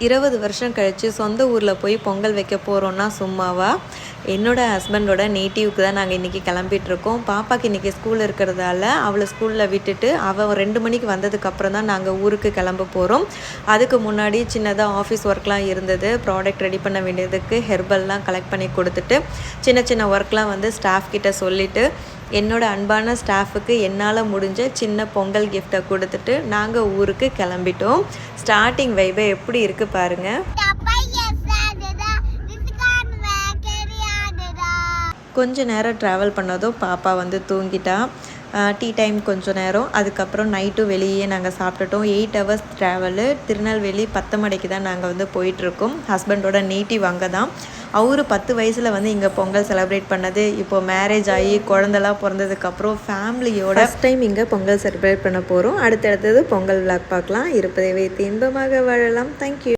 20 வருஷம் கழித்து சொந்த ஊரில் போய் பொங்கல் வைக்க போகிறோன்னா சும்மாவா? என்னோடய ஹஸ்பண்டோட நேட்டிவ்க்கு தான் நாங்கள் இன்றைக்கி கிளம்பிகிட்ருக்கோம். பாப்பாவுக்கு இன்றைக்கி ஸ்கூல் இருக்கிறதால அவளை ஸ்கூலில் விட்டுட்டு அவள் 2 மணிக்கு வந்ததுக்கப்புறம் தான் நாங்கள் ஊருக்கு கிளம்ப போகிறோம். அதுக்கு முன்னாடி சின்னதாக ஆஃபீஸ் ஒர்க்லாம் இருந்தது. ப்ராடக்ட் ரெடி பண்ண வேண்டியதுக்கு ஹெர்பல்லாம் கலெக்ட் பண்ணி கொடுத்துட்டு சின்ன சின்ன ஒர்க்லாம் வந்து ஸ்டாஃப் கிட்ட சொல்லிவிட்டு என்னோடய அன்பான ஸ்டாஃபுக்கு என்னால் முடிஞ்ச சின்ன பொங்கல் கிஃப்ட்டை கொடுத்துட்டு நாங்கள் ஊருக்கு கிளம்பிட்டோம். ஸ்டார்டிங் வைபை எப்படி இருக்குது பாருங்கள். கொஞ்ச நேரம் ட்ராவல் பண்ணதும் பாப்பா வந்து தூங்கிட்டா. டீ டைம் கொஞ்சம் நேரம், அதுக்கப்புறம் நைட்டும் வெளியே நாங்கள் சாப்பிட்டுட்டோம். 8 ஹவர்ஸ் ட்ராவலு. திருநெல்வேலி பத்தமடைக்கு தான் நாங்கள் வந்து போயிட்டுருக்கோம். ஹஸ்பண்டோட நேட்டிவ் அங்கே தான். அவரு 10 வயசில் வந்து இங்கே பொங்கல் செலிப்ரேட் பண்ணது. இப்போது மேரேஜ் ஆகி குழந்தெல்லாம் பிறந்ததுக்கப்புறம் ஃபேமிலியோட ஃபஸ்ட் டைம் இங்கே பொங்கல் செலிப்ரேட் பண்ண போகிறோம். அடுத்தடுத்தது பொங்கல் விளாக் பார்க்கலாம். இருப்பதை வைத்து இன்பமாக வாழலாம். தேங்க்யூ.